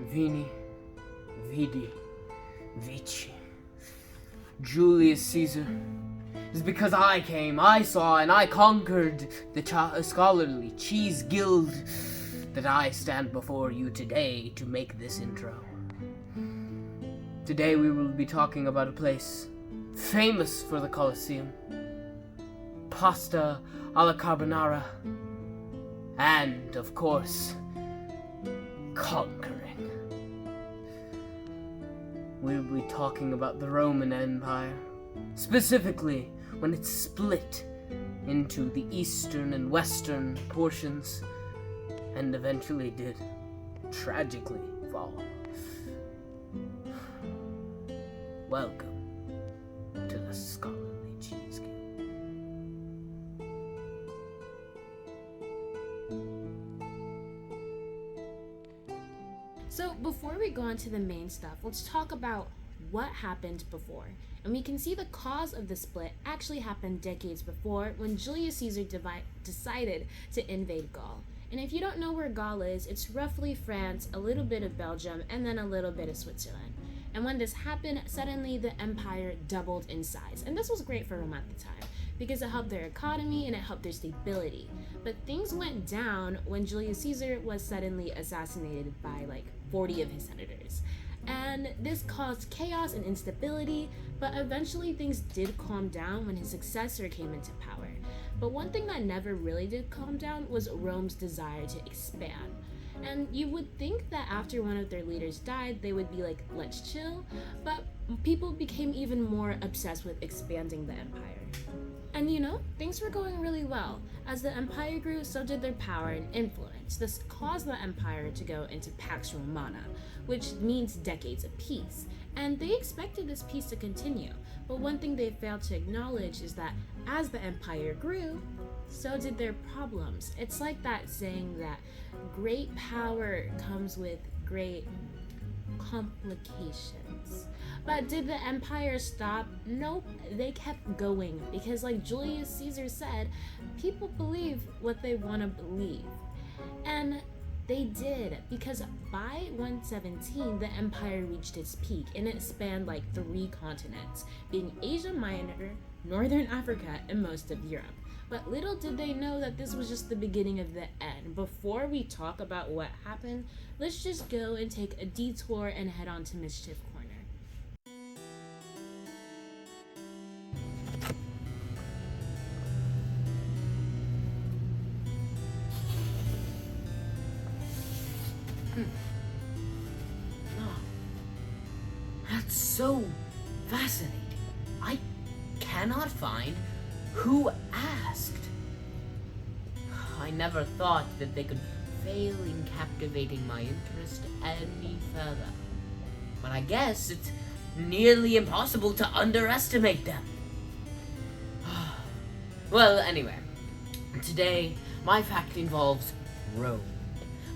Vini, Vidi, Vici. Julius Caesar. It is because I came, I saw, and I conquered the scholarly cheese guild that I stand before you today to make this intro. Today we will be talking about a place famous for the Colosseum, pasta alla carbonara, and, of course, conquering. We will be talking about the Roman Empire, specifically when it split into the eastern and western portions, and eventually did tragically fall. Welcome to the Scholarly Cheese Guild. So before we go into the main stuff, let's talk about what happened before. And we can see the cause of the split actually happened decades before, when Julius Caesar decided to invade Gaul. And if you don't know where Gaul is, it's roughly France, a little bit of Belgium, and then a little bit of Switzerland. And when this happened, suddenly the empire doubled in size. And this was great for Rome at the time, because it helped their economy and it helped their stability. But things went down when Julius Caesar was suddenly assassinated by like 40 of his senators. And this caused chaos and instability, but eventually things did calm down when his successor came into power. But one thing that never really did calm down was Rome's desire to expand. And you would think that after one of their leaders died, they would be like, let's chill, but people became even more obsessed with expanding the empire. And things were going really well. As the empire grew, so did their power and influence. This caused the empire to go into Pax Romana, which means decades of peace. And they expected this peace to continue. But one thing they failed to acknowledge is that as the empire grew, so did their problems. It's like that saying that great power comes with great complications. But did the empire stop? Nope, they kept going, because like Julius Caesar said, people believe what they want to believe. And they did, because by 117, the empire reached its peak, and it spanned like 3 continents, being Asia Minor, Northern Africa, and most of Europe. But little did they know that this was just the beginning of the end. Before we talk about what happened, let's just go and take a detour and head on to Mischief Corner. That's so fascinating. I cannot find who asked. I never thought that they could fail in captivating my interest any further. But I guess it's nearly impossible to underestimate them. Well, anyway, today my fact involves Rome,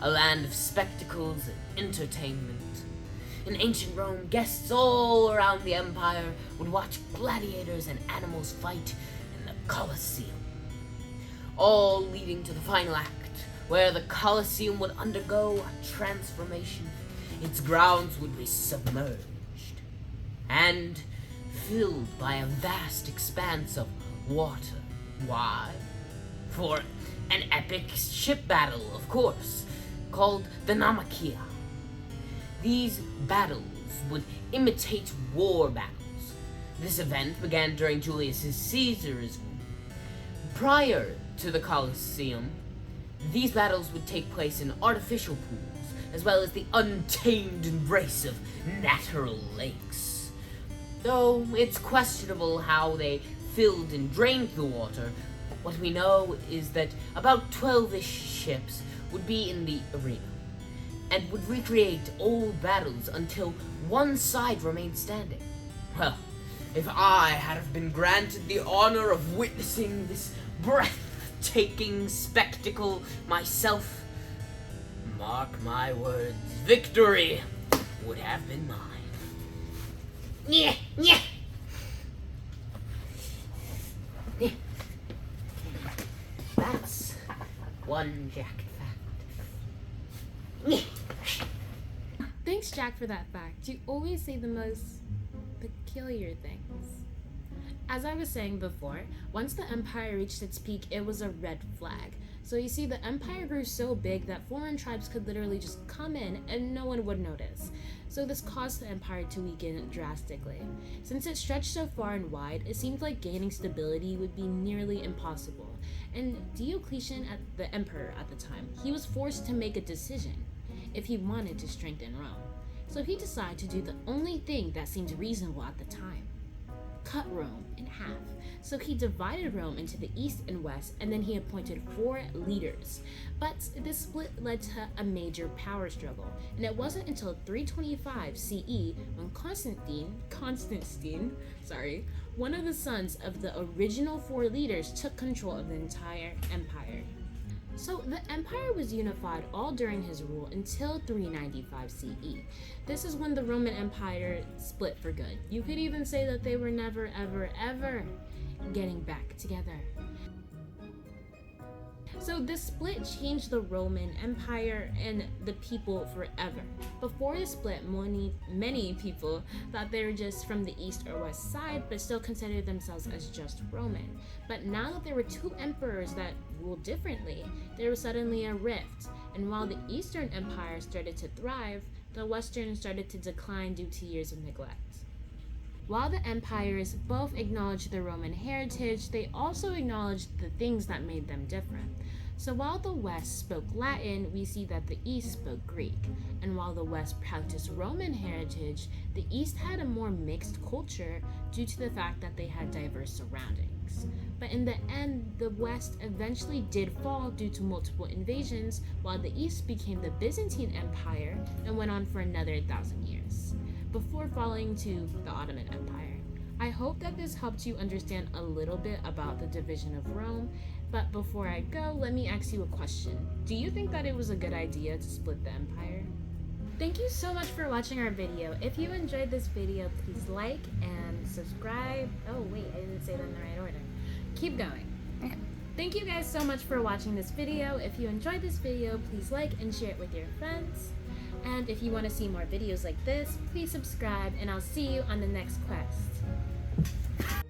a land of spectacles and entertainment. In ancient Rome, guests all around the empire would watch gladiators and animals fight in the Colosseum, all leading to the final act, where the Colosseum would undergo a transformation. Its grounds would be submerged and filled by a vast expanse of water. Why? For an epic ship battle, of course, called the Naumachia. These battles would imitate war battles. This event began during Julius Caesar's rule. Prior to the Colosseum, these battles would take place in artificial pools, as well as the untamed embrace of natural lakes. Though it's questionable how they filled and drained the water, what we know is that about 12-ish ships would be in the arena, and would recreate old battles until one side remained standing. Well, if I had have been granted the honor of witnessing this breathtaking spectacle myself, mark my words, victory would have been mine. Yeah, yeah. That's one jacket fact. Thanks, Jack, for that fact. You always say the most peculiar things. As I was saying before, once the empire reached its peak, it was a red flag. So you see, the empire grew so big that foreign tribes could literally just come in and no one would notice. So this caused the empire to weaken drastically. Since it stretched so far and wide, it seemed like gaining stability would be nearly impossible. And Diocletian, the emperor at the time, he was forced to make a decision if he wanted to strengthen Rome. So he decided to do the only thing that seemed reasonable at the time: cut Rome in half. So he divided Rome into the east and west, and then he appointed 4 leaders. But this split led to a major power struggle, and it wasn't until 325 CE when Constantine, one of the sons of the original 4 leaders, took control of the entire empire. So the empire was unified all during his rule until 395 CE. This is when the Roman Empire split for good. You could even say that they were never, ever getting back together. So this split changed the Roman Empire and the people forever. Before the split, many people thought they were just from the east or west side, but still considered themselves as just Roman. But now that there were 2 emperors that ruled differently, there was suddenly a rift. And while the Eastern Empire started to thrive, the Western started to decline due to years of neglect. While the empires both acknowledged the Roman heritage, they also acknowledged the things that made them different. So while the West spoke Latin, we see that the East spoke Greek. And while the West practiced Roman heritage, the East had a more mixed culture due to the fact that they had diverse surroundings. But in the end, the West eventually did fall due to multiple invasions, while the East became the Byzantine Empire and went on for another 1,000 years, before falling to the Ottoman Empire. I hope that this helped you understand a little bit about the division of Rome, but before I go, let me ask you a question. Do you think that it was a good idea to split the empire? Thank you so much for watching our video. If you enjoyed this video, please like and subscribe. Oh wait, I didn't say that in the right order. Keep going. Okay. Thank you guys so much for watching this video. If you enjoyed this video, please like and share it with your friends. And if you want to see more videos like this, please subscribe, and I'll see you on the next quest.